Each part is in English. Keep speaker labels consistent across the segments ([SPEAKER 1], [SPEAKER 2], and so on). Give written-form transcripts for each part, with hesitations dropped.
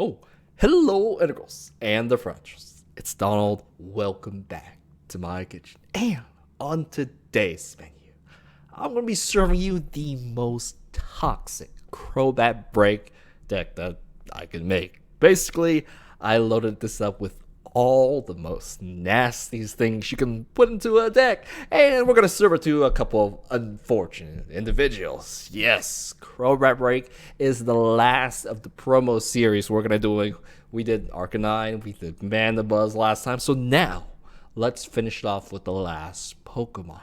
[SPEAKER 1] Oh, hello, Integrals and the Differentials. It's Donald. Welcome back to my kitchen. And on today's menu, I'm going to be serving you the most toxic Crobat break deck that I can make. Basically, I loaded this up with all the most nastiest things you can put into a deck, and we're gonna serve it to a couple of unfortunate individuals. Yes, Crobat Break is the last of the promo series we're gonna do. We did Arcanine, we did Mandibuzz last time, so now let's finish it off with the last Pokemon.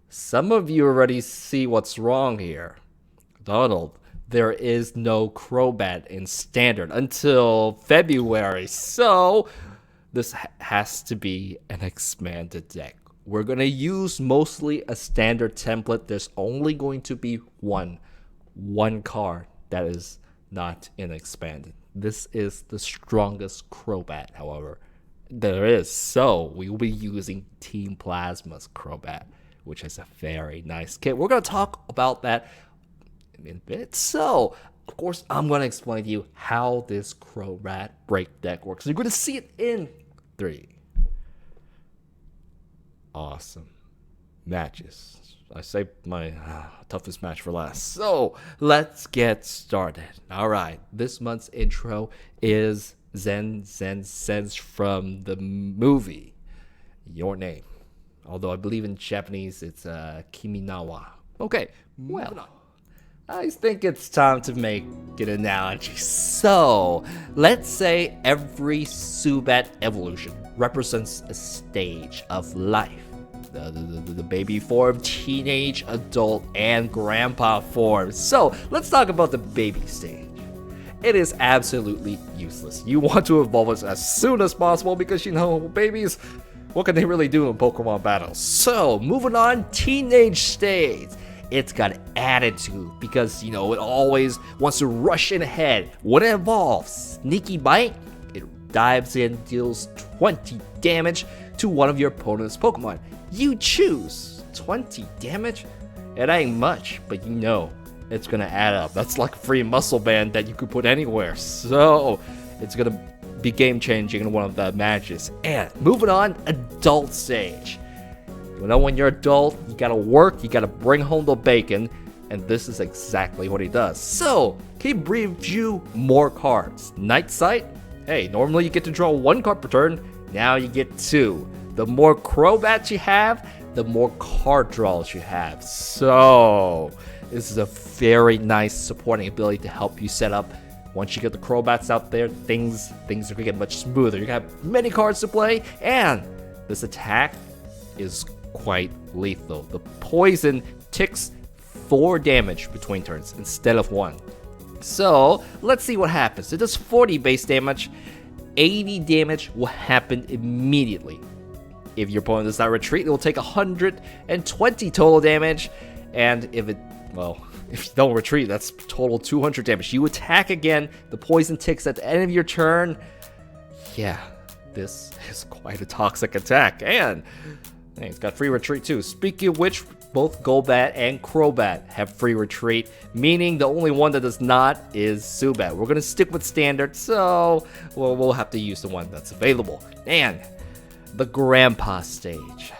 [SPEAKER 1] Some of you already see what's wrong here. Donald, there is no Crobat in Standard until February, so this has to be an expanded deck. We're going to use mostly a standard template. There's only going to be one card that is not in expanded. This is the strongest Crobat, however, there is. So we will be using Team Plasma's Crobat, which is a very nice kit. We're going to talk about that in a bit. So, of course, I'm going to explain to you how this Crobat break deck works. You're going to see it in 3 awesome matches. I saved my toughest match for last. So, let's get started. Alright, this month's intro is Zen Sense from the movie Your Name. Although I believe in Japanese it's Kiminawa. Okay, well, I think it's time to make an analogy. So, let's say every Zubat evolution represents a stage of life. The baby form, teenage, adult, and grandpa form. So, let's talk about the baby stage. It is absolutely useless. You want to evolve it as soon as possible because, babies, what can they really do in Pokemon battles? So, moving on, teenage stage. It's got attitude because, it always wants to rush in ahead. When it evolves, Sneaky Bite, it dives in, deals 20 damage to one of your opponent's Pokemon. You choose 20 damage? It ain't much, but it's gonna add up. That's like a free muscle band that you could put anywhere. So, it's gonna be game changing in one of the matches. And moving on, adult stage. When you're adult, you gotta work, you gotta bring home the bacon, and this is exactly what he does. So, he brings you more cards. Night Sight, hey, normally you get to draw 1 card per turn, now you get 2. The more Crobats you have, the more card draws you have. So, this is a very nice supporting ability to help you set up. Once you get the Crobats out there, things are gonna get much smoother. You have many cards to play, and this attack is quite lethal. The poison ticks 4 damage between turns instead of 1. So, let's see what happens. It does 40 base damage. 80 damage will happen immediately. If your opponent does not retreat, it will take 120 total damage. And if you don't retreat, that's total 200 damage. You attack again, the poison ticks at the end of your turn. Yeah, this is quite a toxic attack. And it's got free retreat too. Speaking of which, both Golbat and Crobat have free retreat, meaning the only one that does not is Zubat. We're gonna stick with standard, so we'll have to use the one that's available. And the Grandpa stage.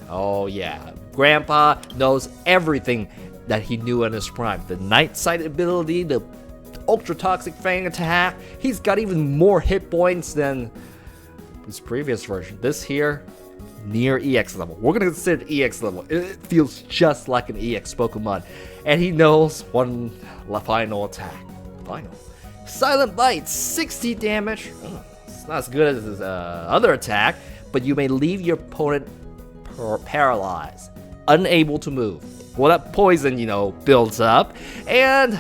[SPEAKER 1] Oh yeah, Grandpa knows everything that he knew in his prime. The Night Sight ability, the Ultra Toxic Fang attack. He's got even more hit points than his previous version. This here, near EX level. We're going to consider it EX level. It feels just like an EX Pokemon. And he knows one final attack. Silent Bite, 60 damage. It's not as good as his other attack, but you may leave your opponent paralyzed, unable to move. Well, that poison, builds up. And,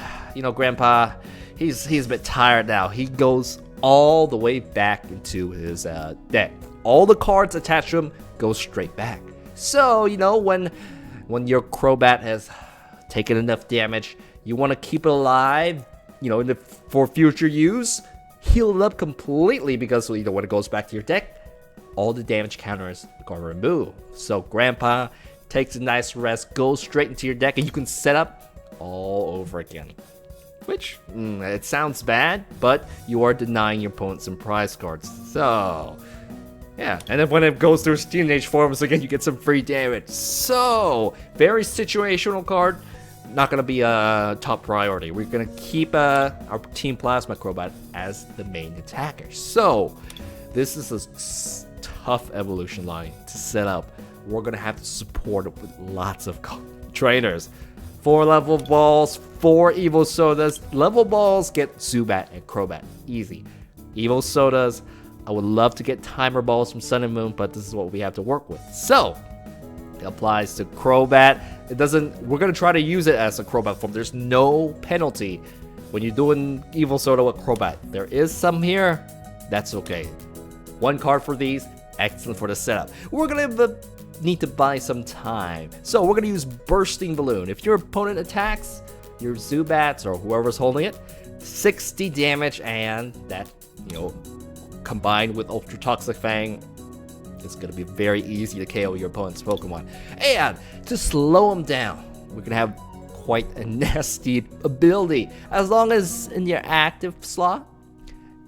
[SPEAKER 1] Grandpa, he's a bit tired now. He goes all the way back into his deck. All the cards attached to him go straight back. So, when your Crobat has taken enough damage, you want to keep it alive, for future use, heal it up completely because, when it goes back to your deck, all the damage counters are removed. So, Grandpa takes a nice rest, goes straight into your deck, and you can set up all over again. which it sounds bad, but you are denying your opponent some prize cards. So, yeah, and then when it goes through its teenage forms again, you get some free damage. So, very situational card. Not going to be a top priority. We're going to keep our Team Plasma Crobat as the main attacker. So, this is a tough evolution line to set up. We're going to have to support it with lots of trainers. 4 level balls, 4 Evo Sodas. Level balls get Zubat and Crobat. Easy. Evo Sodas, I would love to get timer balls from Sun and Moon, but this is what we have to work with. So, it applies to Crobat. It doesn't. We're gonna try to use it as a Crobat form. There's no penalty when you're doing Evil Soda with Crobat. There is some here. That's okay. 1 card for these. Excellent for the setup. We're gonna need to buy some time. So we're gonna use Bursting Balloon. If your opponent attacks your Zubats or whoever's holding it, 60 damage, and that, combined with Ultra Toxic Fang, it's going to be very easy to KO your opponent's Pokemon. And to slow them down, we're going to have quite a nasty ability. As long as in your active slot,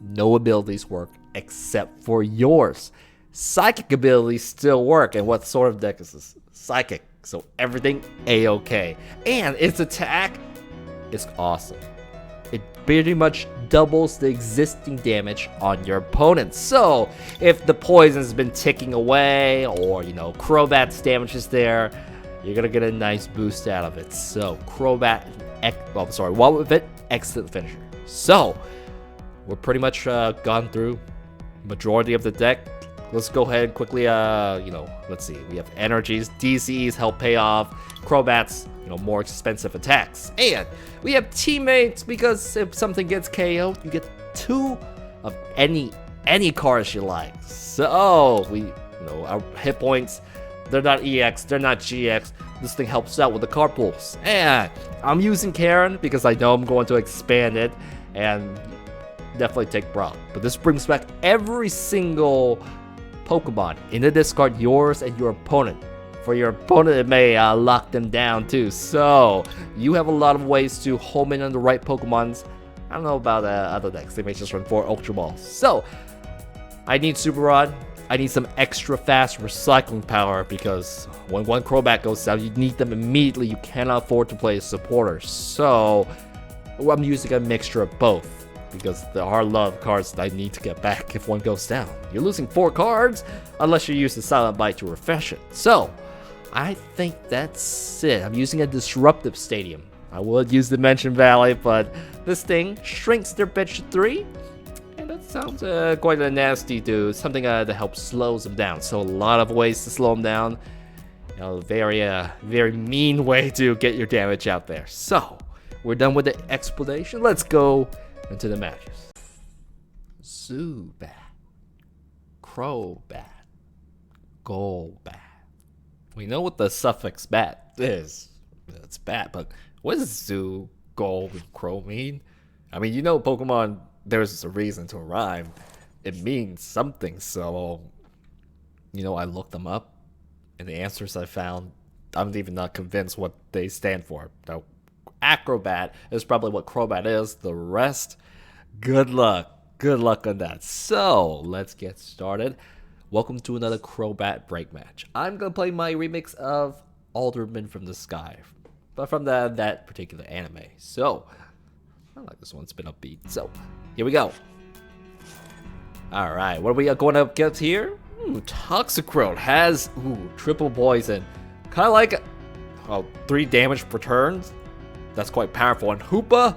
[SPEAKER 1] no abilities work except for yours. Psychic abilities still work. And what sort of deck is this? Psychic. So everything A-OK. And its attack is awesome. It pretty much doubles the existing damage on your opponent. So, if the poison's been ticking away, or, Crobat's damage is there, you're gonna get a nice boost out of it. So, Wobbuffet, excellent finisher. So, we're pretty much gone through majority of the deck. Let's go ahead and quickly, let's see. We have energies, DCs help pay off, Crobats, more expensive attacks. And we have teammates, because if something gets KO'd, you get 2 of any cards you like. So our hit points, they're not EX, they're not GX. This thing helps out with the card pools. And I'm using Karen because I know I'm going to expand it and definitely take Brock. But this brings back every single Pokemon in the discard, yours and your opponent. For your opponent, it may lock them down too. So, you have a lot of ways to home in on the right Pokemons. I don't know about other decks. They may just run 4 Ultra Balls. So, I need Super Rod. I need some extra fast recycling power, because when 1 Crobat goes down, you need them immediately. You cannot afford to play a supporter. So, I'm using a mixture of both, because there are a lot of cards that I need to get back if 1 goes down. You're losing 4 cards unless you use the Silent Bite to refresh it. So, I think that's it. I'm using a Disruptive Stadium. I would use Dimension Valley, but this thing shrinks their pitch to 3. And that sounds quite nasty to something that helps slows them down. So a lot of ways to slow them down. Very mean way to get your damage out there. So, we're done with the explanation. Let's go into the matches. Zubat, Crobat, Golbat. We know what the suffix bat is. It's bat, but what does Zoo, Gold, and Crow mean? I mean, Pokemon, there's a reason to rhyme. It means something, so, I looked them up, and the answers I found, I'm even not convinced what they stand for. Now, Acrobat is probably what Crobat is. The rest, good luck. Good luck on that. So, let's get started. Welcome to another Crobat break match. I'm going to play my remix of Alderman from the Sky, but from that particular anime. So, I like this one. It's been upbeat. So, here we go. Alright, what are we going up against here? Toxicroak has triple poison. Kind of like 3 damage per turn. That's quite powerful. And Hoopa.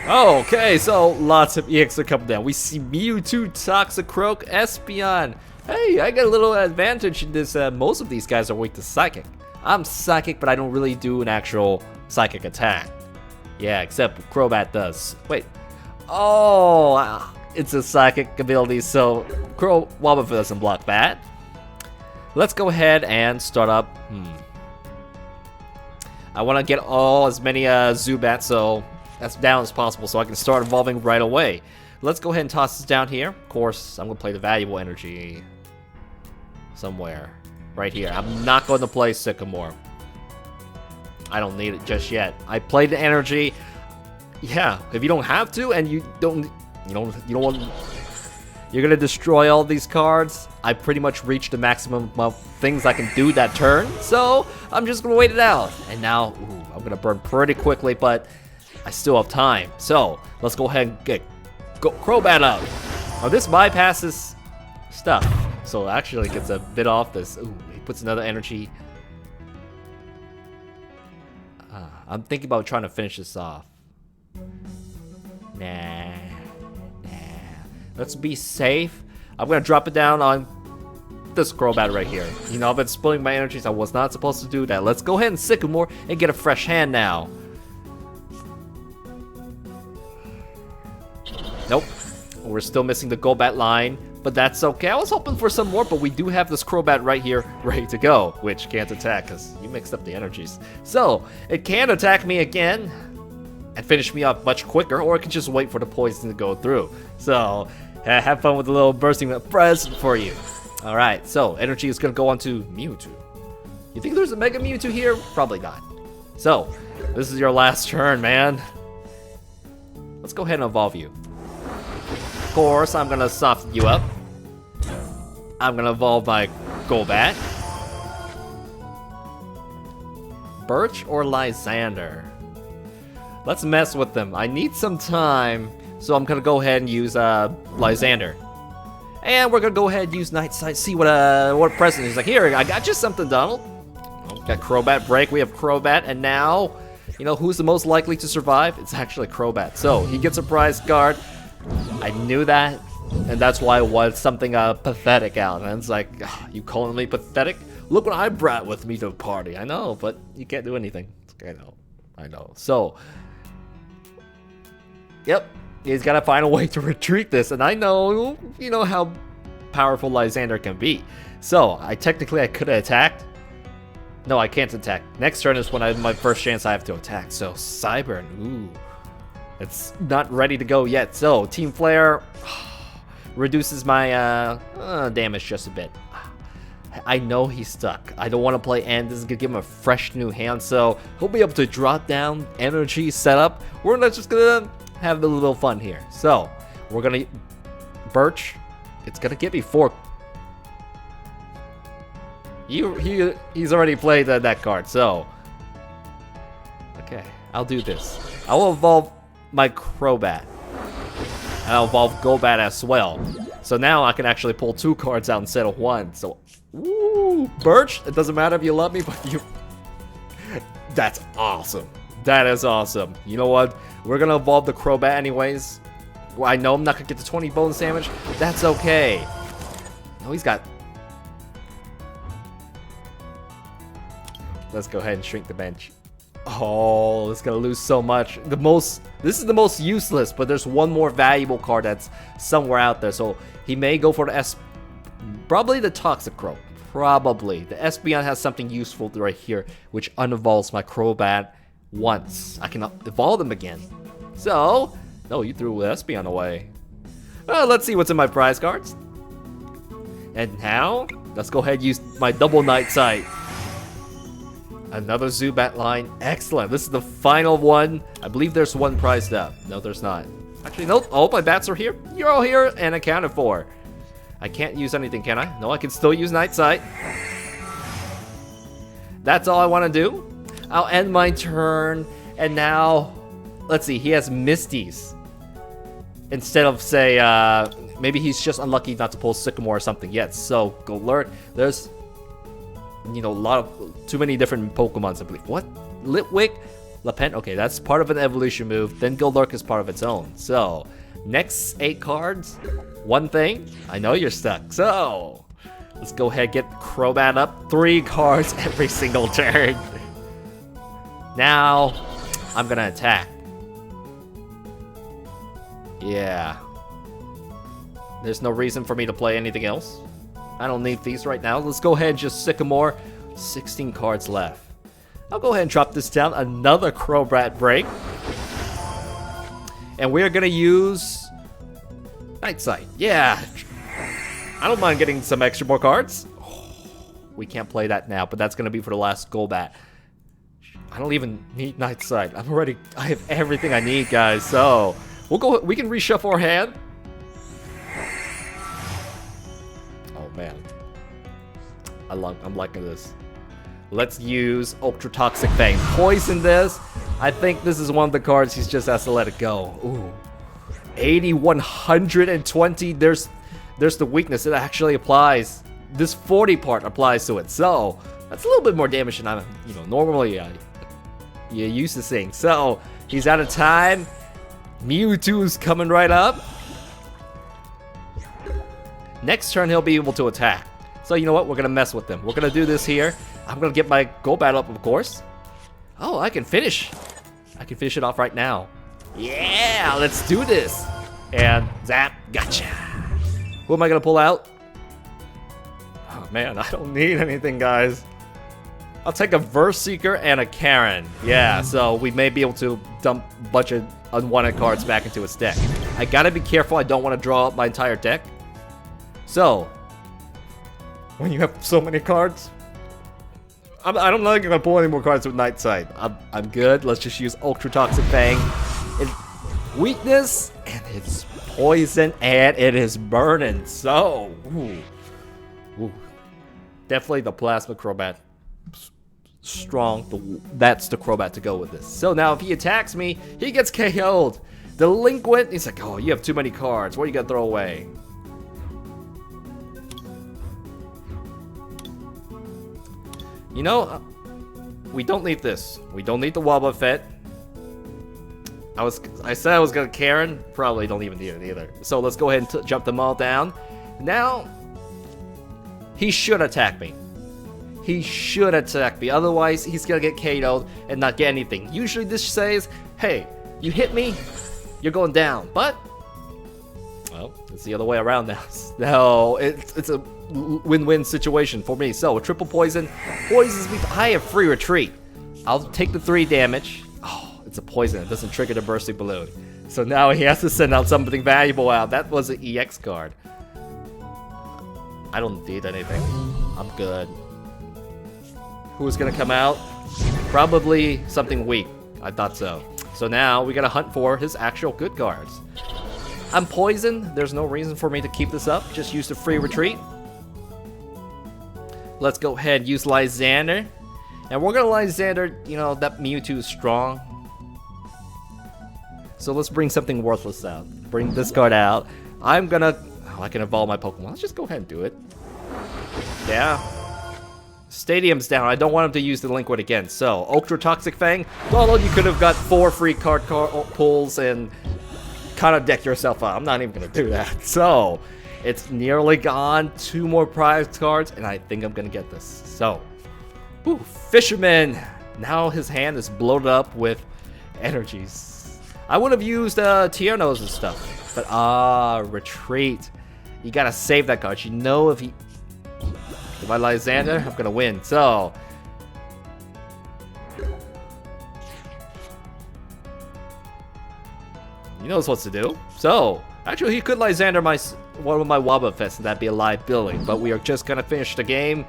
[SPEAKER 1] Okay, so lots of EX are coming down. We see Mewtwo, Toxicroak, Espeon. Hey, I got a little advantage in this. Most of these guys are weak to Psychic. I'm Psychic, but I don't really do an actual Psychic attack. Yeah, except Crobat does. Wait. Oh, it's a Psychic ability, so Wobbuffet doesn't block that. Let's go ahead and start up. I want to get as many Zubats, so as down as possible, so I can start evolving right away. Let's go ahead and toss this down here. Of course, I'm going to play the valuable energy somewhere. Right here. I'm not going to play Sycamore. I don't need it just yet. I played the energy. Yeah, if you don't have to and you don't want, you're gonna destroy all these cards. I pretty much reached the maximum of things I can do that turn, so I'm just gonna wait it out. And now, ooh, I'm gonna burn pretty quickly, but I still have time. So let's go ahead and get Crobat up. Now this bypasses stuff, so it actually gets a bit off this. Ooh, he puts another energy. I'm thinking about trying to finish this off. Nah. Let's be safe. I'm gonna drop it down on this Crobat right here. You know, I've been spilling my energies. I was not supposed to do that. Let's go ahead and Sycamore and get a fresh hand now. Nope. We're still missing the Golbat line, but that's okay. I was hoping for some more, but we do have this Crobat right here ready to go, which can't attack because you mixed up the energies. So it can attack me again and finish me up much quicker, or it can just wait for the poison to go through. So have fun with a little bursting present for you. All right, so energy is gonna go on to Mewtwo. You think there's a Mega Mewtwo here? Probably not. So this is your last turn, man. Let's go ahead and evolve you. Of course, I'm gonna soften you up. I'm gonna evolve my Golbat. Birch or Lysander? Let's mess with them. I need some time, so I'm gonna go ahead and use Lysander. And we're gonna go ahead and use Night Sight, see what present is. Like, here, I got you something, Donald. Oh, got Crobat break, we have Crobat, and now, you know who's the most likely to survive? It's actually Crobat. So, he gets a prize card. I knew that, and that's why I wanted something pathetic out. And it's like, you calling me pathetic? Look what I brought with me to the party. I know, but you can't do anything. I know. So, yep, he's got to find a way to retreat this, and I know, you know how powerful Lysander can be. So, I could have attacked. No, I can't attack. Next turn is when my first chance I have to attack. So, Cybern, ooh. It's not ready to go yet. So, Team Flare reduces my damage just a bit. I know he's stuck. I don't want to play End. This is going to give him a fresh new hand, so he'll be able to drop down energy setup. We're not just going to have a little fun here. So, we're going to Birch. It's going to get me 4. He's already played that card, so okay, I'll do this. I will evolve my Crobat, and I'll evolve Golbat as well. So now I can actually pull 2 cards out instead of 1. So, ooh, Birch, it doesn't matter if you love me, but you... That's awesome. That is awesome. You know what? We're going to evolve the Crobat anyways. Well, I know I'm not going to get the 20 bonus damage. That's okay. No, he's got... Let's go ahead and shrink the bench. Oh, it's gonna lose so much. This is the most useless, but there's one more valuable card that's somewhere out there. So he may go for the probably the Toxicroak. Probably. The Espeon has something useful right here, which unevolves my Crobat once. I can evolve them again. So, no, you threw Espeon away. Well, let's see what's in my prize cards. And now, let's go ahead and use my double Night Sight. Another Zubat line. Excellent. This is the final one. I believe there's one prize up. No, there's not. Actually, no. Oh, my bats are here. You're all here and accounted for. I can't use anything, can I? No, I can still use Night Sight. That's all I want to do. I'll end my turn. And now, let's see. He has Misties. Instead of, say, maybe he's just unlucky not to pull Sycamore or something yet. So, Golurk. There's... You know, too many different Pokemons, I believe. What? Litwick? Lapen? Okay, that's part of an evolution move. Then Golurk is part of its own. So, next 8 cards. One thing. I know you're stuck. So, let's go ahead and get Crobat up. 3 cards every single turn. Now, I'm going to attack. Yeah. There's no reason for me to play anything else. I don't need these right now. Let's go ahead and just Sycamore. 16 cards left. I'll go ahead and drop this down. Another Crobat break. And we're going to use Night Sight. Yeah. I don't mind getting some extra more cards. We can't play that now, but that's going to be for the last Golbat. I don't even need Night Sight. I have everything I need, guys. So we can reshuffle our hand. Oh man, I'm liking this. Let's use Ultra Toxic Fang. Poison this. I think this is one of the cards he's just has to let it go. Ooh, 80, 120. There's the weakness. It actually applies. This 40 part applies to it. So that's a little bit more damage than I'm, normally you're used to seeing. So he's out of time. Mewtwo's coming right up. Next turn he'll be able to attack. So you know what? We're gonna mess with them. We're gonna do this here. I'm gonna get my Crobat up, of course. Oh, I can finish it off right now. Yeah, let's do this. And zap, gotcha. Who am I gonna pull out? Oh man, I don't need anything, guys. I'll take a Verse Seeker and a Karen. Yeah, so we may be able to dump a bunch of unwanted cards back into its deck. I gotta be careful. I don't want to draw up my entire deck. So, when you have so many cards, I'm not gonna pull any more cards with Night Sight. I'm good. Let's just use Ultra Toxic Fang. It's weakness, and it's poison, and it is burning. So, ooh. Definitely the Plasma Crobat. Strong. That's the Crobat to go with this. So now if he attacks me, he gets KO'd. Delinquent. He's like, oh, you have too many cards. What are you gonna throw away? You know, we don't need this. We don't need the Wobbuffet. I said I was gonna Karen. Probably don't even need it either. So let's go ahead and jump them all down. Now, he should attack me. He should attack me. Otherwise, he's gonna get KO'd and not get anything. Usually this says, hey, you hit me, you're going down. But, well, it's the other way around now. No, it's a win-win situation for me. So, triple poison poisons me. I have free retreat. I'll take the 3 damage. Oh, it's a poison. It doesn't trigger the bursting balloon. So now he has to send out something valuable out. That was an EX card. I don't need anything. I'm good. Who's gonna come out? Probably something weak. I thought so. So now we gotta hunt for his actual good cards. I'm poisoned. There's no reason for me to keep this up. Just use the free retreat. Let's go ahead and use Lysander. And we're gonna Lysander, that Mewtwo is strong. So let's bring something worthless out. Bring this card out. I can evolve my Pokemon. Let's just go ahead and do it. Yeah. Stadium's down. I don't want him to use the Delinquent again. So, Ultra Toxic Fang. Although you could have got 4 free card pulls and kind of deck yourself up. I'm not even going to do that. So, it's nearly gone. 2 more prize cards, and I think I'm going to get this. So, Fisherman. Now his hand is bloated up with energies. I would have used Tiernos and stuff. But, retreat. You got to save that card. You know if I Lysander, I'm going to win. So, he knows what to do. So, actually, he could Lysander one of my Wobbuffets, and that'd be a liability. But we are just going to finish the game.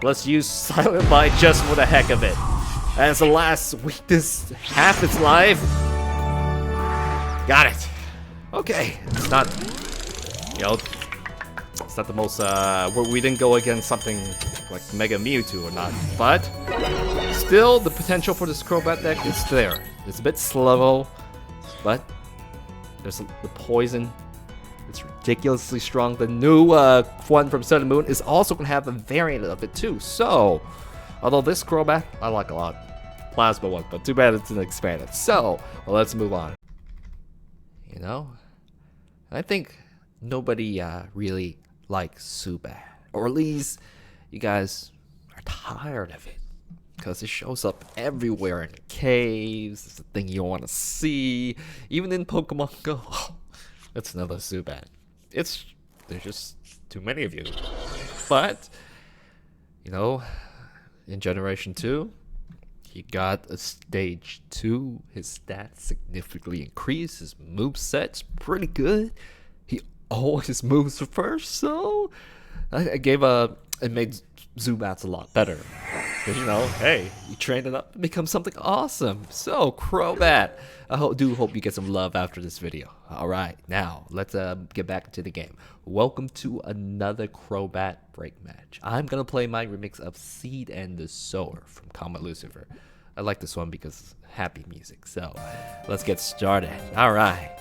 [SPEAKER 1] Let's use Silent Bite just for the heck of it. As the last weakness, half its life. Got it. Okay. It's not, it's not the most, we didn't go against something like Mega Mewtwo or not. But, still, the potential for this Crobat deck is there. It's a bit slow, but there's the poison. It's ridiculously strong. The new one from Sun and Moon is also going to have a variant of it too. So, although this Crobat, I like a lot. Plasma one, but too bad it's an expanded. So, well, let's move on. I think nobody really likes Zubat. Or at least you guys are tired of it. Because it shows up everywhere in caves. It's the thing you want to see. Even in Pokemon Go. That's another Zubat. There's just too many of you. But, in Generation 2, he got a Stage 2. His stats significantly increased. His moveset's pretty good. He always moves first, so it made Zubats a lot better. Because, you know, hey, you train it up to become something awesome. So, Crobat, I do hope you get some love after this video. Alright, now, let's get back into the game. Welcome to another Crobat break match. I'm going to play my remix of Seed and the Sower from Comet Lucifer. I like this one because happy music. So, let's get started. Alright.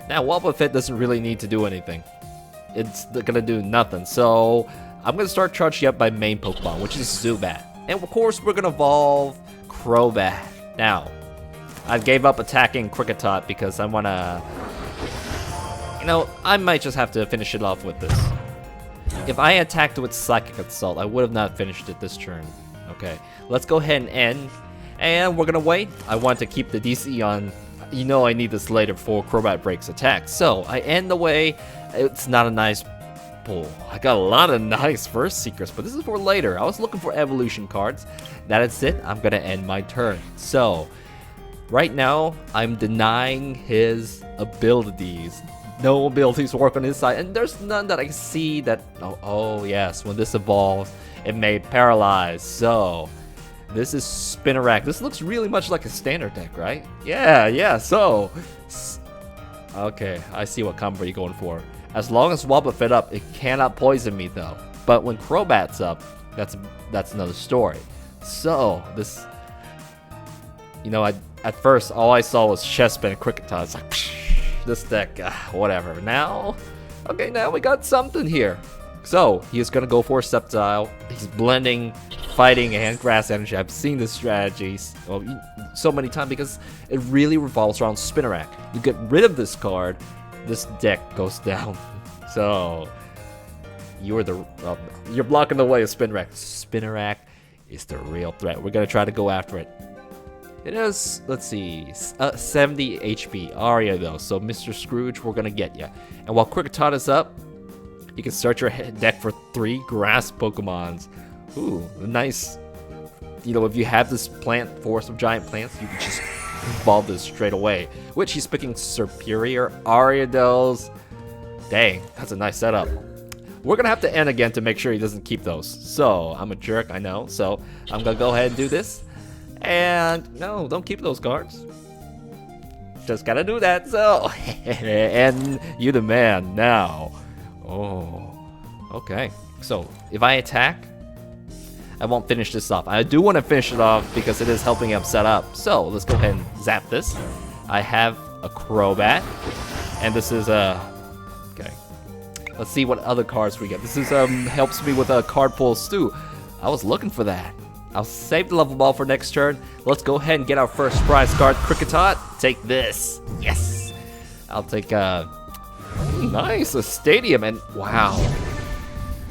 [SPEAKER 1] Now, Wobbuffet doesn't really need to do anything. It's going to do nothing. So, I'm going to start charging up my main Pokemon, which is Zubat. And of course, we're going to evolve Crobat. Now, I gave up attacking Kricketot because I want to... You know, I might just have to finish it off with this. If I attacked with Psychic Assault, I would have not finished it this turn. Okay, let's go ahead and end. And we're going to wait. I want to keep the DC on. You know I need this later before Crobat breaks attack. So, I end the way. It's not a nice... I got a lot of nice first secrets, but this is for later. I was looking for evolution cards. That is it. I'm gonna end my turn. So right now I'm denying his abilities. No abilities work on his side, and there's none that I see that. Oh yes, when this evolves it may paralyze. So this is Spinarak. This looks really much like a standard deck, right? Yeah, so okay, I see what combo you're going for. As long as Wobbuffet up, it cannot poison me though. But when Crobat's up, that's another story. So this, you know, at first all I saw was Chespin and Kricketot. It's like this deck, whatever. Now, okay, now we got something here. So he's gonna go for a Sceptile. He's blending, fighting, and grass energy. I've seen this strategy so many times because it really revolves around Spinarak. You get rid of this card, this deck goes down. So you're blocking the way of Spinarak. Spinarak is the real threat. We're gonna try to go after it. It is, let's see, 70 HP Aria though. So Mr. Scrooge, we're gonna get you. And while Kricketot is up, you can search your deck for 3 grass Pokemons. Ooh, nice. You know, if you have this forest of giant plants, you can just evolve this straight away, which he's picking Superior Ariados. Dang, that's a nice setup. We're gonna have to end again to make sure he doesn't keep those. So I'm a jerk, I know. So I'm gonna go ahead and do this. And no, don't keep those cards. Just gotta do that. So and you the man now. Oh, okay. So if I attack, I won't finish this off. I do want to finish it off because it is helping him set up. So let's go ahead and zap this. I have a Crobat, and this is a okay. Let's see what other cards we get. This is helps me with a card pull stew. I was looking for that. I'll save the level ball for next turn. Let's go ahead and get our first prize card. Kricketot, take this. Yes. I'll take nice, a stadium, and wow.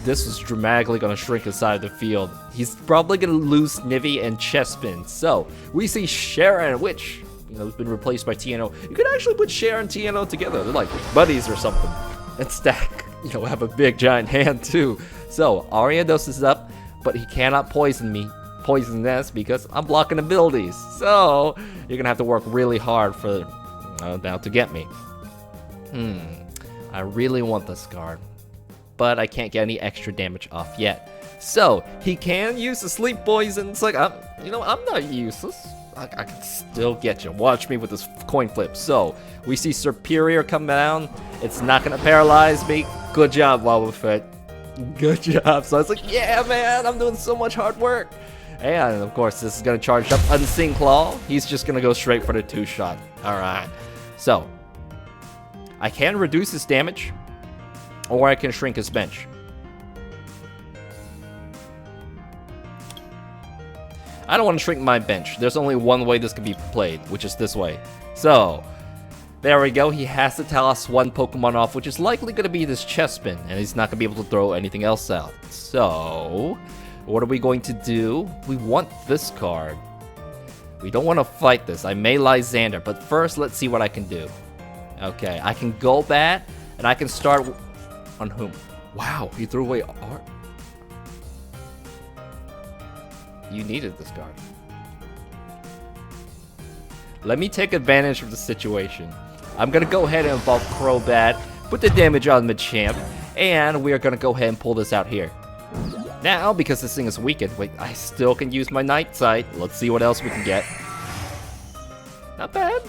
[SPEAKER 1] This is dramatically going to shrink inside the field. He's probably going to lose Snivy and Chespin. So, we see Sieren, which, you know, has been replaced by TNO. You could actually put Sieren and TNO together. They're like buddies or something. And stack, you know, have a big giant hand too. So, Ariados is up, but he cannot poison this because I'm blocking abilities. So, you're going to have to work really hard for now to get me. I really want this card, but I can't get any extra damage off yet. So he can use the sleep poison. It's like, you know, I'm not useless. I can still get you. Watch me with this coin flip. So we see Superior come down. It's not gonna paralyze me. Good job, Wobbuffet. Good job. So I was like, yeah, man, I'm doing so much hard work. And of course, this is gonna charge up Unseen Claw. He's just gonna go straight for the 2-shot. All right. So I can reduce his damage, or I can shrink his bench. I don't want to shrink my bench. There's only one way this can be played, which is this way. So, there we go. He has to toss one Pokemon off, which is likely going to be this Chespin, and he's not going to be able to throw anything else out. So, what are we going to do? We want this card. We don't want to fight this. I may Lysander, but first, let's see what I can do. Okay, I can go bat, and I can start on whom? Wow, he threw away art. You needed this card. Let me take advantage of the situation. I'm gonna go ahead and evolve Crobat, put the damage on Machamp, and we are gonna go ahead and pull this out here. Now, because this thing is weakened, wait, I still can use my Night Sight. Let's see what else we can get. Not bad.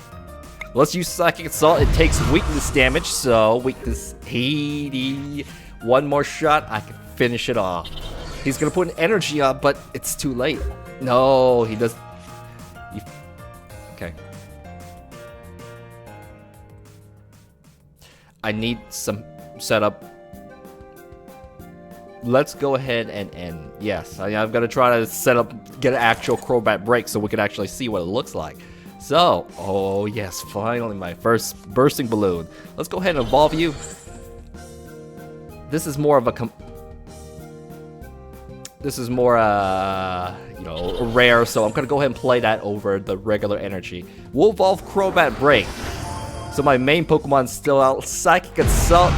[SPEAKER 1] Let's use Psychic Assault. It takes weakness damage, so weakness 80. One more shot, I can finish it off. He's gonna put an energy on, but it's too late. No, he does. Okay. I need some setup. Let's go ahead and end. Yes, I'm gonna try to set up, get an actual Crobat break so we can actually see what it looks like. So, oh yes, finally my first bursting balloon. Let's go ahead and evolve you. This is more of a you know, rare, so I'm gonna go ahead and play that over the regular energy. We'll evolve Crobat Break. So my main Pokemon's still out. Psychic Assault.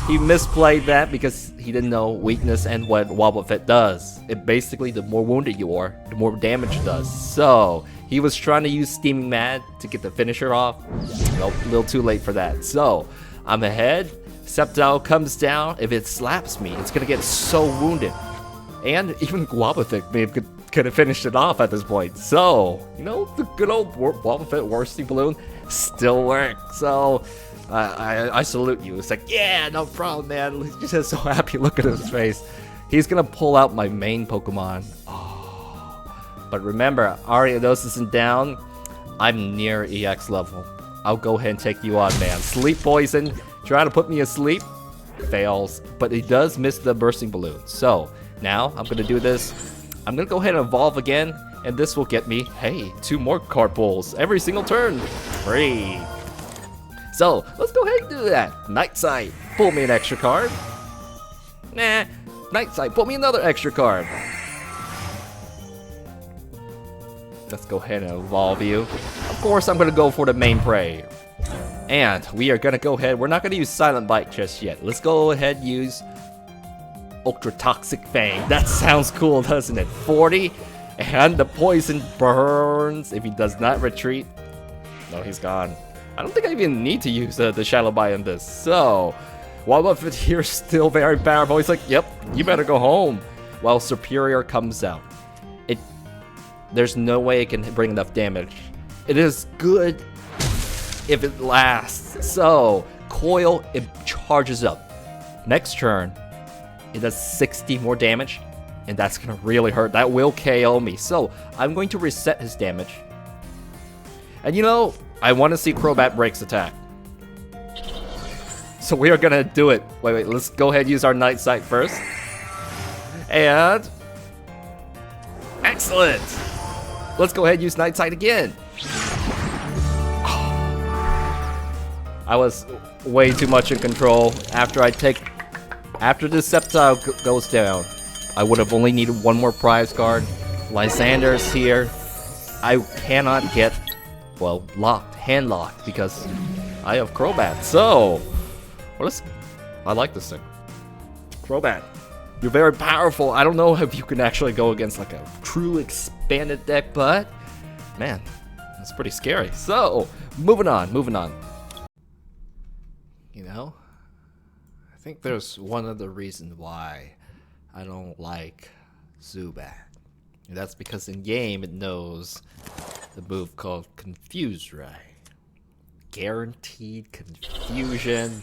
[SPEAKER 1] He misplayed that because he didn't know weakness and what Wobbuffet does. It basically, the more wounded you are, the more damage it does. So he was trying to use Steaming Mad to get the finisher off. Nope, a little too late for that. So I'm ahead. Sceptile comes down. If it slaps me, it's gonna get so wounded. And even Wobbuffet may have could have finished it off at this point. So, you know, the good old Wobbuffet Worsting Balloon still works. So I salute you. It's like, yeah, no problem, man. He's just so happy. Look at his face. He's gonna pull out my main Pokemon. Oh. But remember, Ariados isn't down. I'm near EX level. I'll go ahead and take you on, man. Sleep Poison. Try to put me asleep. Fails. But he does miss the Bursting Balloon. So now I'm gonna do this. I'm gonna go ahead and evolve again. And this will get me, hey, 2 more card pulls every single turn. Free. So let's go ahead and do that. Night Sight. Pull me an extra card. Nah. Night Sight. Pull me another extra card. Let's go ahead and evolve you. Of course, I'm gonna go for the main prey. And we are gonna go ahead. We're not gonna use Silent Bite just yet. Let's go ahead and use Ultra Toxic Fang. That sounds cool, doesn't it? 40, and the poison burns if he does not retreat. No, he's gone. I don't think I even need to use the Shadow Bite in this. So, Wobbuffet here is still very powerful. He's like, yep, you better go home. While Superior comes out. There's no way it can bring enough damage. It is good if it lasts. So, Coil, it charges up. Next turn, it does 60 more damage, and that's gonna really hurt. That will KO me. So I'm going to reset his damage. And you know, I want to see Crobat Break's attack. So we are gonna do it. Wait, let's go ahead and use our Night Sight first. And excellent. Let's go ahead and use Night Sight again. I was way too much in control. After this Sceptile goes down, I would have only needed 1 more prize card. Lysander's here. I cannot get, well, hand locked, because I have Crobat. So, I like this thing. Crobat, you're very powerful. I don't know if you can actually go against like a true expanded deck, but man, that's pretty scary. So, moving on. You know, I think there's one other reason why I don't like Zubat. And that's because in game it knows the move called Confuse Ray. Guaranteed Confusion.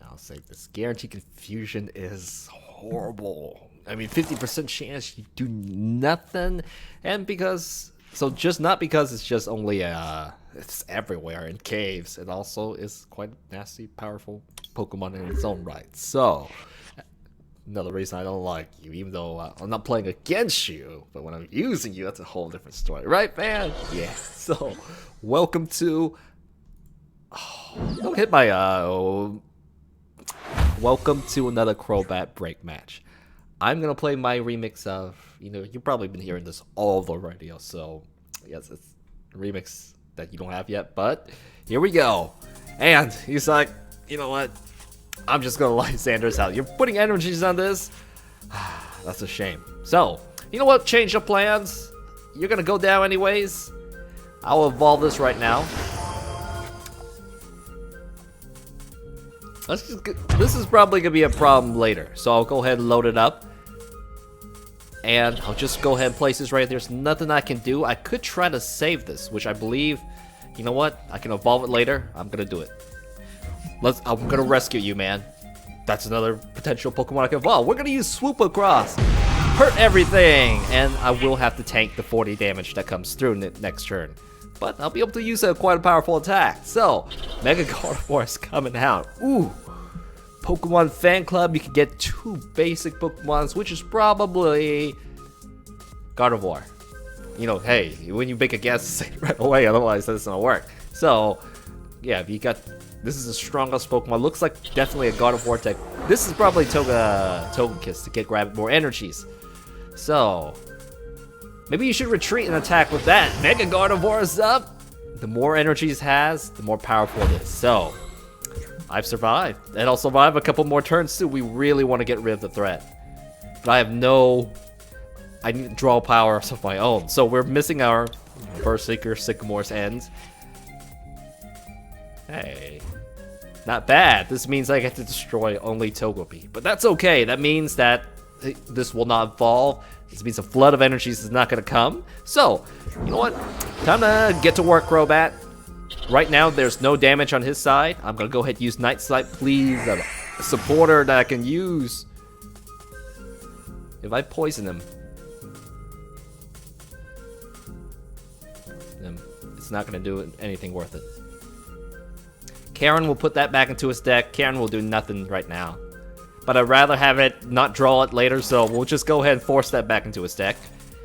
[SPEAKER 1] I'll say this. Guaranteed Confusion is horrible. I mean, 50% chance you do nothing. And because, so just not because it's just only it's everywhere in caves. It also is quite a nasty, powerful Pokemon in its own right. So, another reason I don't like you, even though I'm not playing against you, but when I'm using you, that's a whole different story, right, man? Yeah. So, welcome to. Oh, don't hit my. Welcome to another Crobat Break match. I'm gonna play my remix of. You know, you've probably been hearing this all over the radio, so yes, it's a remix that you don't have yet, but here we go. And he's like, you know what? I'm just gonna light Sanders out. You're putting energies on this? That's a shame. So, you know what? Change of plans. You're gonna go down anyways. I'll evolve this right now. This is probably gonna be a problem later, so I'll go ahead and load it up. And I'll just go ahead and place this right there. There's nothing I can do. I could try to save this, which I believe, you know what? I can evolve it later. I'm gonna do it. I'm gonna rescue you, man. That's another potential Pokemon I can evolve. We're gonna use Swoop across. Hurt everything! And I will have to tank the 40 damage that comes through next turn. But I'll be able to use quite a powerful attack. So, Mega Gardevoir is coming out. Ooh. Pokemon Fan Club, you can get 2 basic Pokemons, which is probably Gardevoir. You know, hey, when you make a guess, say it right away, otherwise that's not work. So, yeah, if you got, this is the strongest Pokemon. Looks like definitely a Gardevoir type. This is probably Togekiss to grab more energies. So, maybe you should retreat and attack with that. Mega Gardevoir is up. The more energies it has, the more powerful it is. So, I've survived, and I'll survive a couple more turns too. We really want to get rid of the threat, but I need draw power of my own. So we're missing our Burstseeker, Sycamore's ends. Hey, not bad. This means I get to destroy only Togepi, but that's okay. That means that this will not evolve. This means a flood of energies is not going to come. So, you know what? Time to get to work, Crobat. Right now, there's no damage on his side. I'm gonna go ahead and use Night Sight, please. A supporter that I can use. If I poison him, it's not gonna do anything worth it. Karen will put that back into his deck. Karen will do nothing right now. But I'd rather have it not draw it later, so we'll just go ahead and force that back into his deck.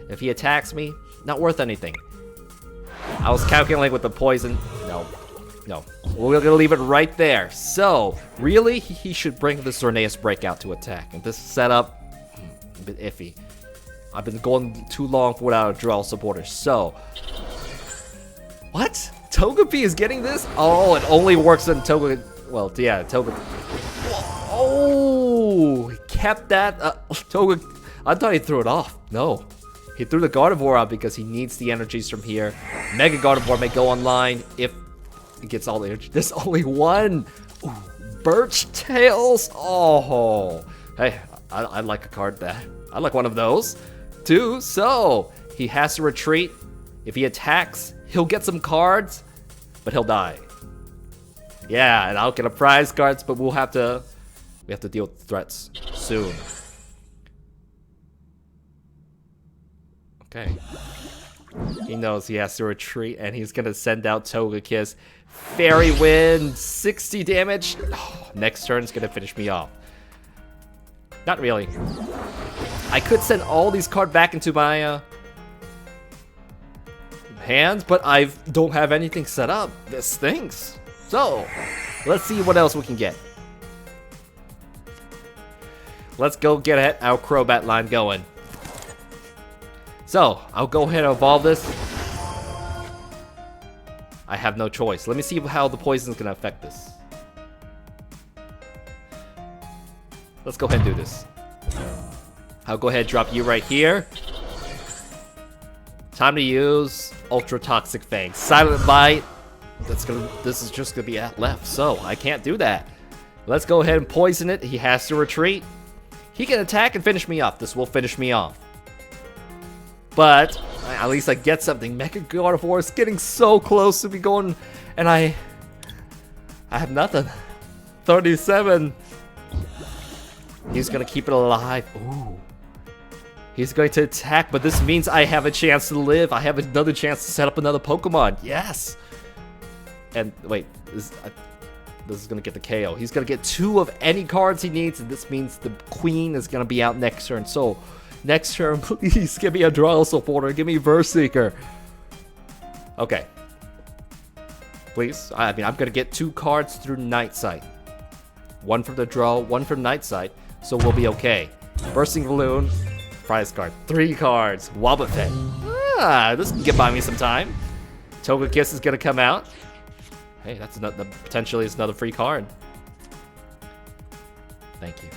[SPEAKER 1] If he attacks me, not worth anything. I was calculating with the poison. No. We're gonna leave it right there. So, really, he should bring the Xerneas Breakout to attack. And this setup, a bit iffy. I've been going too long without a draw supporter. So, what? Togepi is getting this? Oh, it only works on Togepi. Well, yeah, Togepi. Oh, he kept that. Togepi. I thought he threw it off. No. He threw the Gardevoir out because he needs the energies from here. Mega Gardevoir may go online if it gets all the energy. There's only one. Ooh, Birch Tails. Oh, hey, I like a card that. I like one of those too. So he has to retreat. If he attacks, he'll get some cards, but he'll die. Yeah, and I'll get a prize cards, but we have to deal with threats soon. Okay. He knows he has to retreat, and he's gonna send out Togekiss. Fairy Wind, 60 damage. Oh, next turn's gonna finish me off. Not really. I could send all these cards back into my hands, but I don't have anything set up. This stinks. So, let's see what else we can get. Let's go get our Crobat line going. So, I'll go ahead and evolve this. I have no choice. Let me see how the poison is going to affect this. Let's go ahead and do this. I'll go ahead and drop you right here. Time to use Ultra Toxic Fang. Silent Bite. This is just going to be left, so I can't do that. Let's go ahead and poison it. He has to retreat. He can attack and finish me off. This will finish me off. But at least I get something. Mega Gardevoir is getting so close to me going, and I have nothing. 37. He's gonna keep it alive. Ooh. He's going to attack, but this means I have a chance to live. I have another chance to set up another Pokemon. Yes. And wait, this is gonna get the KO. He's gonna get 2 of any cards he needs, and this means the Queen is gonna be out next turn. So. Next turn, please give me a draw supporter. Give me Burstseeker. Okay. Please. I mean, I'm going to get 2 cards through Night Sight. 1 from the draw, 1 from Night Sight. So we'll be okay. Bursting Balloon. Prize card. 3 cards. Wobbuffet. Ah, this can get by me some time. Togekiss is going to come out. Hey, that's another, potentially it's another free card. Thank you.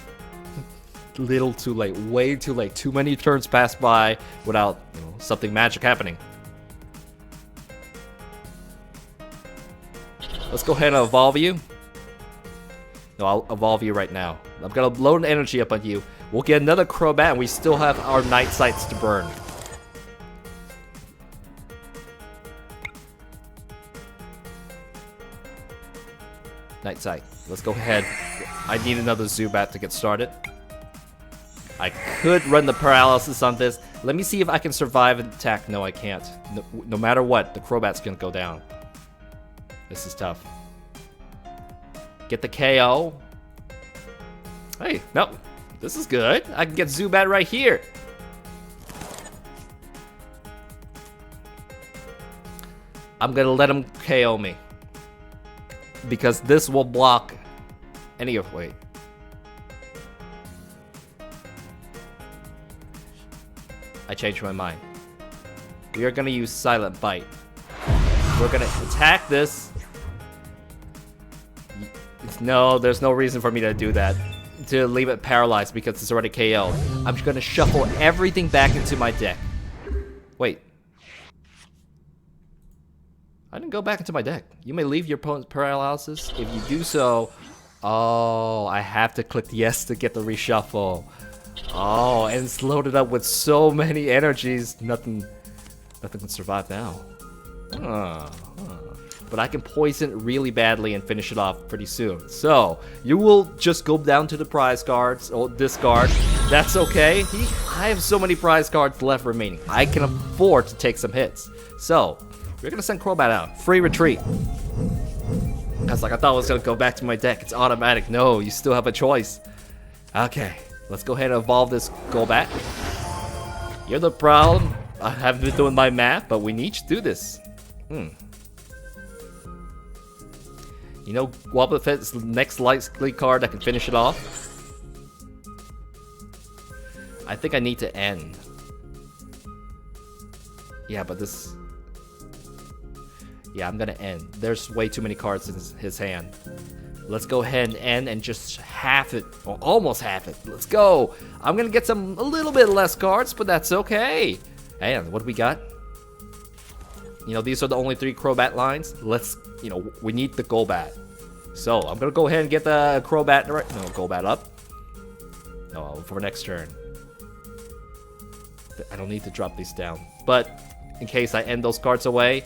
[SPEAKER 1] Little too late, way too late. Too many turns passed by without something magic happening. Let's go ahead and evolve you. No, I'll evolve you right now. I'm gonna load an energy up on you. We'll get another Crobat, and we still have our Night Sights to burn. Night Sight. Let's go ahead. I need another Zubat to get started. I could run the paralysis on this. Let me see if I can survive an attack. No, I can't. No matter what, the Crobat's gonna go down. This is tough. Get the KO. Hey, no. This is good. I can get Zubat right here. I'm gonna let him KO me. Because this will block any of... Wait. I changed my mind. We are gonna use Silent Bite. We're gonna attack this. No, there's no reason for me to do that. To leave it paralyzed because it's already KO'd. I'm just gonna shuffle everything back into my deck. Wait. I didn't go back into my deck. You may leave your opponent's paralysis. If you do so... Oh, I have to click yes to get the reshuffle. Oh, and it's loaded up with so many energies. Nothing can survive now. But I can poison really badly and finish it off pretty soon. So, you will just go down to the prize cards, or discard. That's okay. I have so many prize cards left remaining. I can afford to take some hits. So, we're gonna send Crobat out. Free retreat. I was like, I thought I was gonna go back to my deck. It's automatic. No, you still have a choice. Okay, let's go ahead and evolve this Crobat. You're the problem. I haven't been doing my math, but we need to do this. You know, Wobbuffet is the next likely card that can finish it off. I think I need to end. Yeah, but this... Yeah, I'm gonna end. There's way too many cards in his hand. Let's go ahead and end and just half it, or almost half it. Let's go. I'm gonna get a little bit less cards, but that's okay. And what do we got? You know, these are the only 3 Crobat lines. Let's, you know, we need the Golbat. So I'm gonna go ahead and get the Crobat right. No, Golbat up. No, for next turn. I don't need to drop these down, but in case I end those cards away,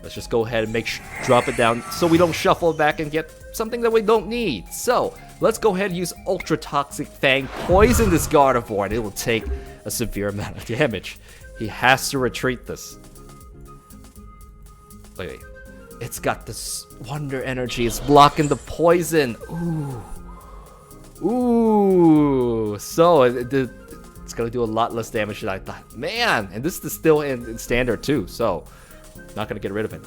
[SPEAKER 1] let's just go ahead and drop it down so we don't shuffle it back and get something that we don't need. So let's go ahead and use Ultra Toxic Fang, poison this Gardevoir, and it will take a severe amount of damage. He has to retreat this. Wait. It's got this Wonder Energy. It's blocking the poison. Ooh. So it's gonna do a lot less damage than I thought. Man, and this is still in standard too, so not gonna get rid of it.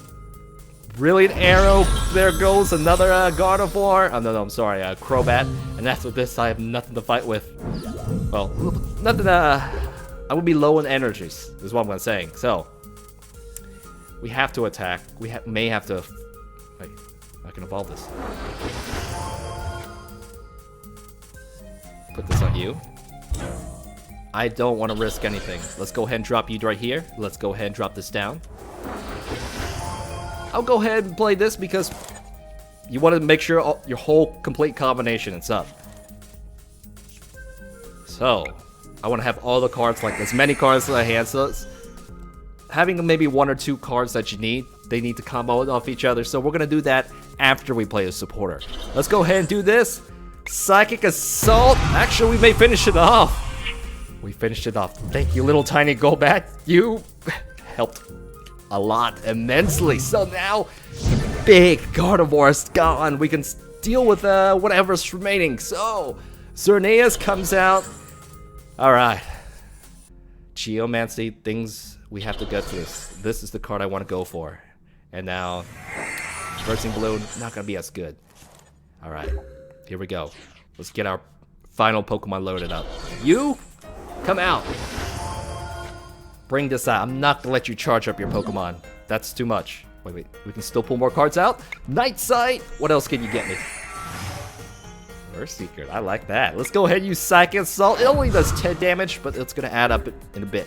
[SPEAKER 1] Brilliant Arrow. There goes another Gardevoir. Oh, no, I'm sorry, Crobat. And that's with this. I have nothing to fight with. Well, nothing. I would be low in energies, is what I'm saying. So we have to attack. We may have to... Wait, I can evolve this. Put this on you. I don't want to risk anything. Let's go ahead and drop you right here. Let's go ahead and drop this down. I'll go ahead and play this because you want to make sure your whole complete combination is up. So, I want to have all the cards, like as many cards in the hand, so having maybe 1 or 2 cards that you need, they need to combo off each other, so we're going to do that after we play a supporter. Let's go ahead and do this. Psychic Assault. Actually, we may finish it off. We finished it off. Thank you, little tiny Golbat. You helped a lot, immensely. So now, big Gardevoir is gone. We can deal with whatever's remaining. So, Xerneas comes out. Alright. Geomancy, things... We have to get to this. This is the card I want to go for. And now, Bursting Balloon, not going to be as good. Alright, here we go. Let's get our final Pokemon loaded up. You, come out. Bring this out. I'm not going to let you charge up your Pokemon. That's too much. Wait, we can still pull more cards out. Night Sight. What else can you get me? Earth Secret, I like that. Let's go ahead and use Psychic Assault. It only does 10 damage, but it's going to add up in a bit.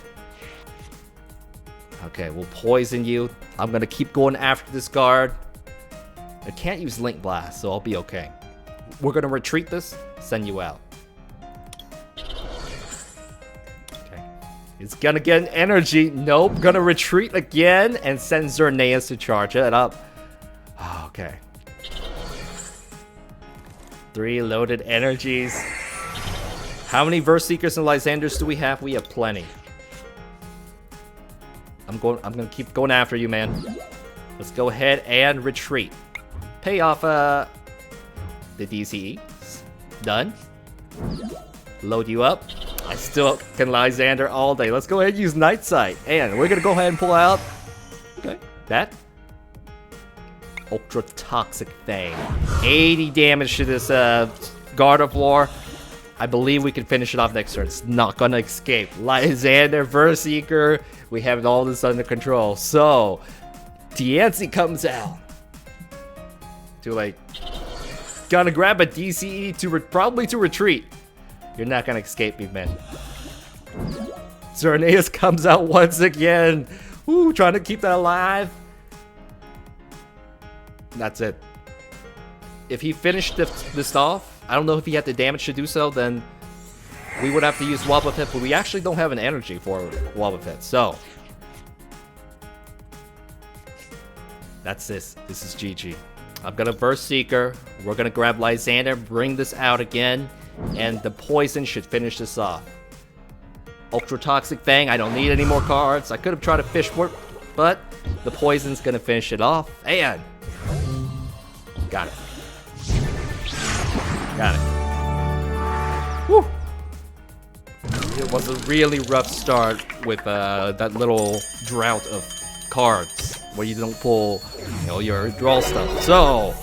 [SPEAKER 1] Okay, we'll poison you. I'm going to keep going after this guard. I can't use Link Blast, so I'll be okay. we're gonna retreat this, send you out. Okay. It's gonna get an energy. Nope. Gonna retreat again and send Xerneas to charge it up. Okay. 3 loaded energies. How many Verse Seekers and Lysanders do we have? We have plenty. I'm gonna keep going after you, man. Let's go ahead and retreat. Pay off the DCE. Done. Load you up. I still can Lysander all day. Let's go ahead and use Night Sight. And we're gonna go ahead and pull out. Okay, that. Ultra Toxic Fang. 80 damage to this Gardevoir. I believe we can finish it off next turn. It's not gonna escape. Lysander, Verse Seeker. We have all this under control. So, Diancie comes out. Too late. Gonna grab a DCE to probably to retreat. You're not gonna escape me, man. Xerneas comes out once again. Ooh, trying to keep that alive. That's it. If he finished this off, I don't know if he had the damage to do so, then we would have to use Wobbuffet, but we actually don't have an energy for Wobbuffet, so that's this. This is GG. I'm gonna Verse Seeker. We're gonna grab Lysander, bring this out again, and the poison should finish this off. Ultra Toxic Fang. I don't need any more cards. I could have tried to fish more, but the poison's gonna finish it off. And got it. Got it. Woo! It was a really rough start with that little drought of cards where you don't pull, your draw stuff. So,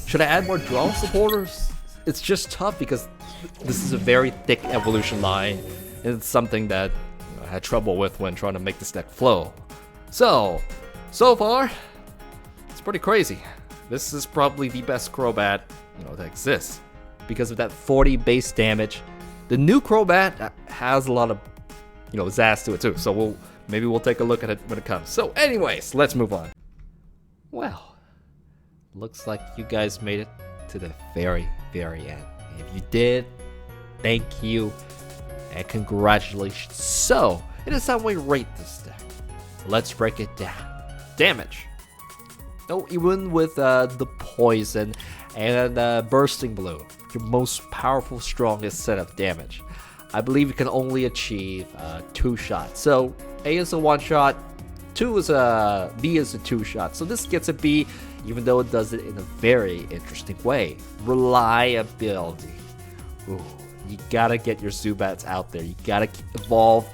[SPEAKER 1] should I add more draw supporters? It's just tough because this is a very thick evolution line, and it's something that I had trouble with when trying to make this deck flow. So far, it's pretty crazy. This is probably the best Crobat, that exists because of that 40 base damage. The new Crobat has a lot of, zazz to it too. So maybe we'll take a look at it when it comes. So anyways, let's move on. Well, looks like you guys made it to the very, very end. If you did, thank you and congratulations. So it is time we rate this deck. Let's break it down. Damage. No, even with the poison and bursting bloom, your most powerful, strongest set of damage, I believe you can only achieve 2 shots. So A is a 1-shot, B is a 2-shot. So this gets a B, even though it does it in a very interesting way. Reliability. Ooh, you gotta get your Zubats out there. You gotta evolve.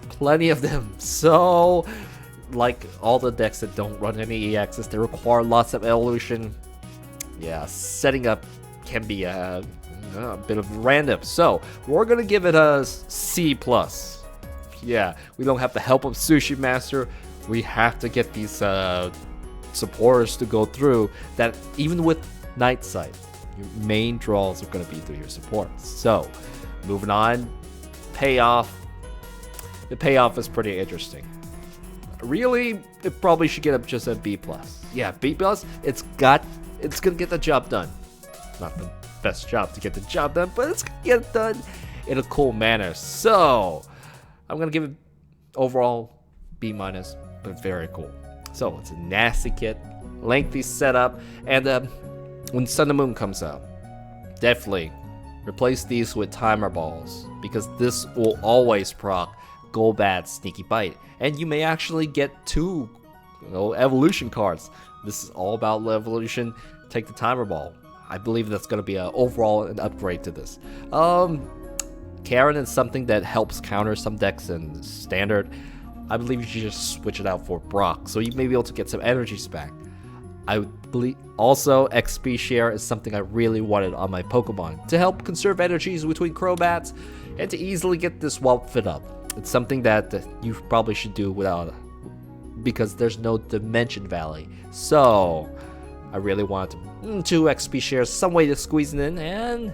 [SPEAKER 1] Plenty of them. So, like all the decks that don't run any EXs, they require lots of evolution. Yeah, setting up can be a bit of random. So we're gonna give it a C+. Yeah, we don't have the help of Sushi Master. We have to get these supporters to go through that. Even with Night Sight, your main draws are gonna be through your supports. So moving on, payoff. The payoff is pretty interesting. Really, it probably should get up just a B+. Yeah, B+. It's gonna get the job done. Not the best job to get the job done, but it's gonna get it done in a cool manner. So I'm gonna give it overall B-, but very cool. So it's a nasty kit, lengthy setup, and when Sun and Moon comes out, definitely replace these with timer balls because this will always proc Golbat Sneaky Bite, and you may actually get 2 evolution cards. This is all about evolution. Take the timer ball. I believe that's going to be overall an upgrade to this. Karen is something that helps counter some decks in standard. I believe you should just switch it out for Brock, so you may be able to get some energies back. I believe also XP share is something I really wanted on my Pokemon to help conserve energies between Crobats and to easily get this Wobbuffet up. It's something that you probably should do without, because there's no Dimension Valley. So I really wanted 2 XP shares, some way to squeeze it in, and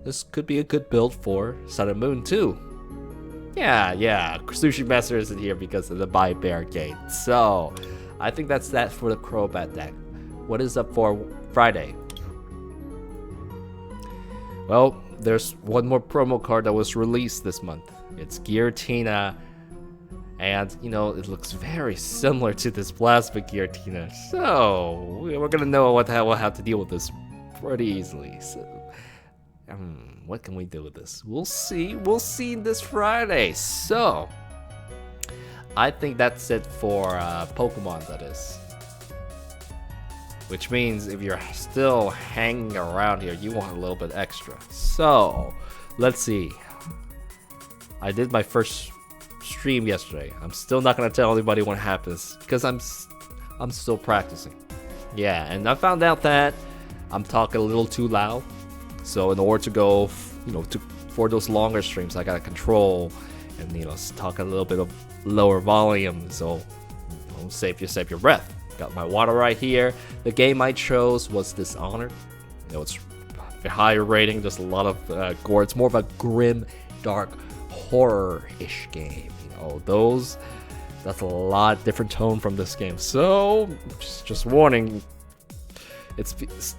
[SPEAKER 1] this could be a good build for Sun and Moon too. Yeah, Sushi Master isn't here because of the Buy Bear Gate. So I think that's that for the Crobat deck. What is up for Friday? Well, there's one more promo card that was released this month. It's Giratina, and you know, it looks very similar to this plasma Giratina, so we're gonna know what the hell we'll have to deal with this pretty easily. So, what can we do with this? We'll see this Friday. So I think that's it for Pokemon, that is. Which means if you're still hanging around here, you want a little bit extra. So, let's see. I did my first stream yesterday. I'm still not gonna tell anybody what happens because I'm still practicing. Yeah, and I found out that I'm talking a little too loud. So in order to go, for those longer streams, I gotta control and talk a little bit of lower volume. So save your breath. Got my water right here. The game I chose was Dishonored. It's a higher rating. There's a lot of gore. It's more of a grim, dark, horror-ish game. That's a lot different tone from this game. So just warning. It's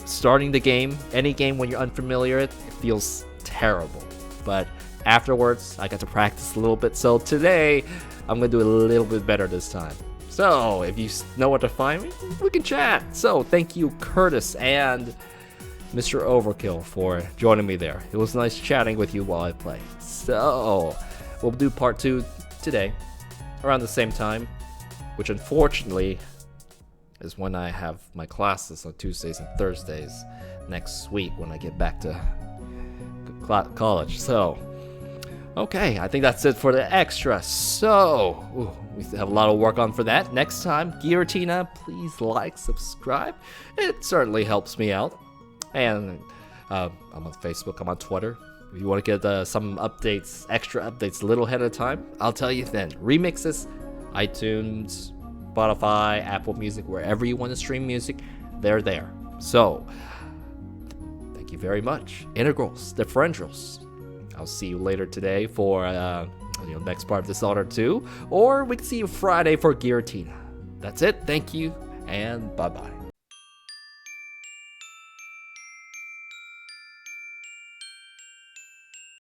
[SPEAKER 1] starting the game. Any game when you're unfamiliar, it feels terrible. But afterwards, I got to practice a little bit. So today, I'm gonna do a little bit better this time. So, if you know where to find me, we can chat. So, thank you, Curtis and Mr. Overkill, for joining me there. It was nice chatting with you while I play. So, we'll do part 2 today, around the same time, which unfortunately is when I have my classes on Tuesdays and Thursdays next week when I get back to college. So, okay, I think that's it for the extra. So, we still have a lot of work on for that. Next time, Giratina, please like, subscribe. It certainly helps me out. And I'm on Facebook, I'm on Twitter. If you want to get some updates, extra updates a little ahead of time, I'll tell you then. Remixes, iTunes, Spotify, Apple Music, wherever you want to stream music, they're there. So, thank you very much. Integrals, Differentials. I'll see you later today for next part of Dishonored 2, or we can see you Friday for Giratina. That's it. Thank you, and bye-bye.